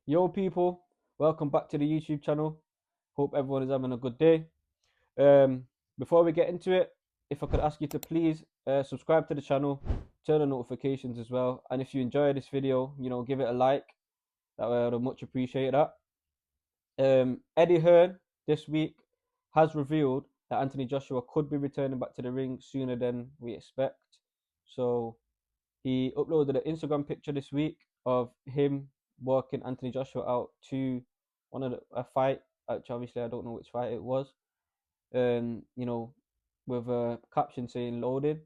Yo, people, welcome back to the YouTube channel. Hope everyone is having a good day. Um, Before we get into it, if I could ask you to please subscribe to the channel, turn on notifications as well, and if you enjoy this video, give it a like. That would much appreciate that. Eddie Hearn this week has revealed that Anthony Joshua could be returning back to the ring sooner than we expect. So he uploaded an Instagram picture this week of him walking Anthony Joshua out to a fight, which obviously I don't know which fight it was. Um, you know, with a caption saying loading.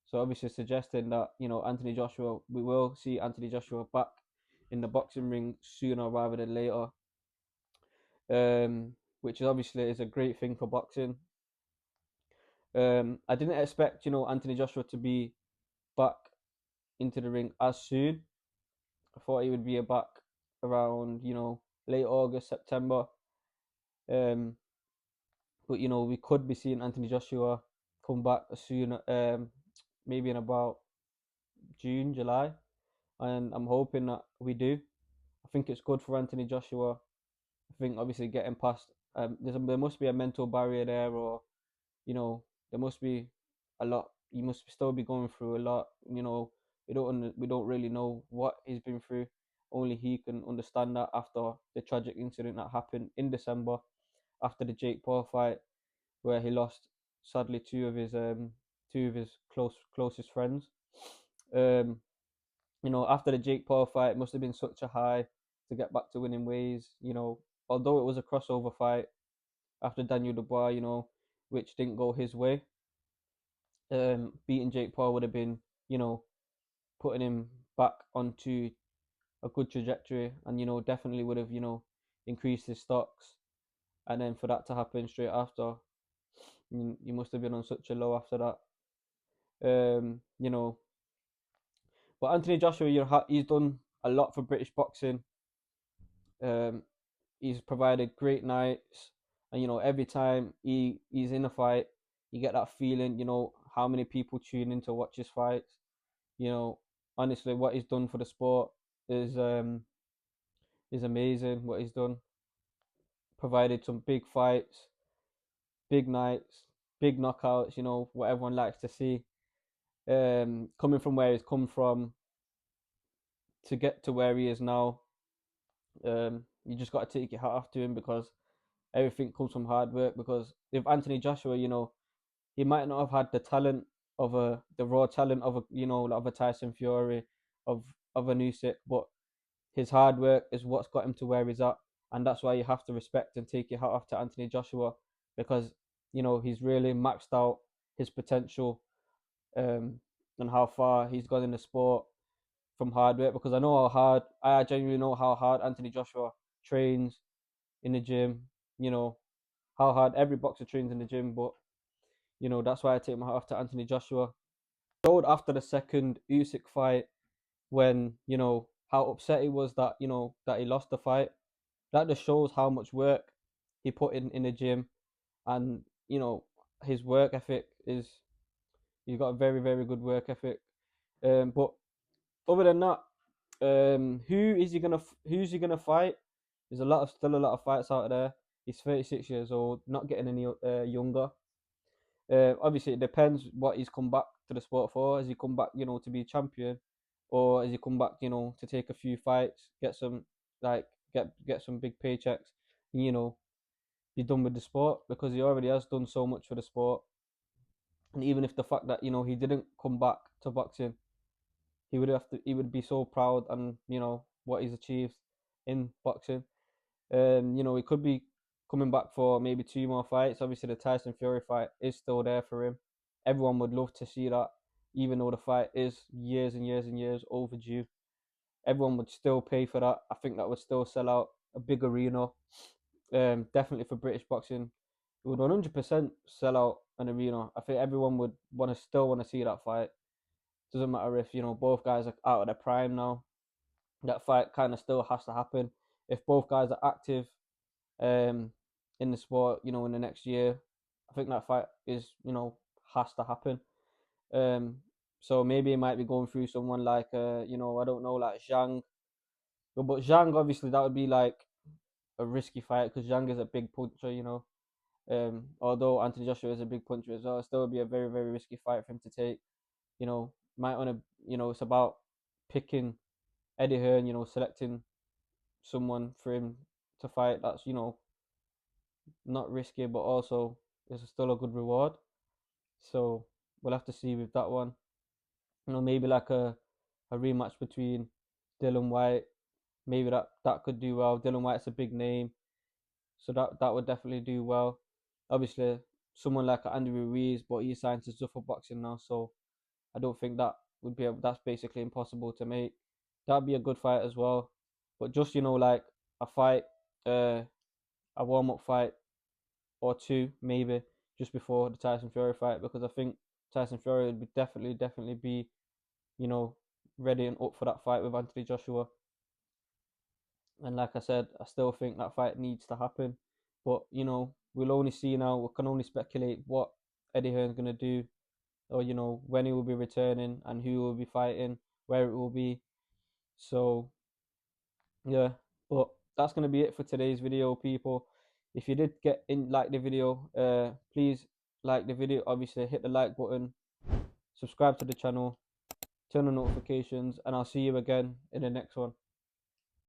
So obviously suggesting that, Anthony Joshua, we will see Anthony Joshua back in the boxing ring sooner rather than later. Which is obviously is a great thing for boxing. I didn't expect, Anthony Joshua to be back into the ring as soon. I thought he would be back around, late August, September. Um, but we could be seeing Anthony Joshua come back as soon, maybe in about June, July, and I'm hoping that we do. I think it's good for Anthony Joshua. I think obviously getting past, there must be a mental barrier there, or there must be a lot. He must still be going through a lot. We don't really know what he's been through. Only he can understand that after the tragic incident that happened in December after the Jake Paul fight, where he lost sadly two of his closest friends. Um, after the Jake Paul fight, it must have been such a high to get back to winning ways. Although it was a crossover fight after Daniel Dubois, which didn't go his way. Beating Jake Paul would have been, putting him back onto a good trajectory, and definitely would have, increased his stocks. And then for that to happen straight after, you must have been on such a low after that. Um, you know, but Anthony Joshua, he's done a lot for British boxing. Um, he's provided great nights, and every time he's in a fight, you get that feeling. How many people tune in to watch his fights. You know, Honestly, what he's done for the sport is amazing. What he's done, provided some big fights, big nights, big knockouts. What everyone likes to see. Coming from where he's come from to get to where he is now, you just got to take your hat off to him, because everything comes from hard work. Because with Anthony Joshua, he might not have had the talent of the raw talent of a Tyson Fury, of a Usyk, but his hard work is what's got him to where he's at, and that's why you have to respect and take your hat off to Anthony Joshua, because he's really maxed out his potential, and how far he's gone in the sport from hard work. Because I genuinely know how hard Anthony Joshua trains in the gym. How hard every boxer trains in the gym, but that's why I take my hat off to Anthony Joshua. Showed after the second Usyk fight, when how upset he was that that he lost the fight. That just shows how much work he put in the gym, and his work ethic is he's got a very very good work ethic. But other than that, who's he gonna fight? There's still a lot of fights out there. He's 36 years old, not getting any younger. Obviously, it depends what he's come back to the sport for. Has he come back, to be champion, or has he come back, to take a few fights, get some get some big paychecks, and, be done with the sport, because he already has done so much for the sport. And even if the fact that he didn't come back to boxing, he would be so proud, and what he's achieved in boxing. He could be coming back for maybe two more fights. Obviously, the Tyson Fury fight is still there for him. Everyone would love to see that, even though the fight is years and years and years overdue. Everyone would still pay for that. I think that would still sell out a big arena. Definitely for British boxing, it would 100% sell out an arena. I think everyone would want to see that fight. Doesn't matter if both guys are out of their prime now. That fight kind of still has to happen. If both guys are active, um, in the sport, in the next year, I think that fight has to happen. Um, so maybe he might be going through someone like I don't know, like Zhang, But Zhang, obviously, that would be like a risky fight because Zhang is a big puncher, you know. Although Anthony Joshua is a big puncher as well, it still would be a very, very risky fight for him to take. You know, might want to, you know, it's about picking Eddie Hearn, you know, selecting someone for him to fight that's, you know, not risky, but also is still a good reward. So we'll have to see with that one. You know, maybe like a rematch between Dylan White. Maybe that could do well. Dylan White's a big name, so that would definitely do well. Obviously, someone like Andrew Ruiz, but he signed to Zuffa Boxing now, so I don't think that would be that's basically impossible to make. That'd be a good fight as well. But just, you know, like a fight, a warm up fight or two maybe just before the Tyson Fury fight, because I think Tyson Fury would be definitely be, you know, ready and up for that fight with Anthony Joshua. And like I said, I still think that fight needs to happen. But, you know, we'll only see now. We can only speculate what Eddie Hearn's going to do, or, you know, when he will be returning and who will be fighting, where it will be. So, yeah. But that's going to be it for today's video, people. If you did get in, like the video, please like the video. Obviously, hit the like button, subscribe to the channel, turn on notifications, and I'll see you again in the next one.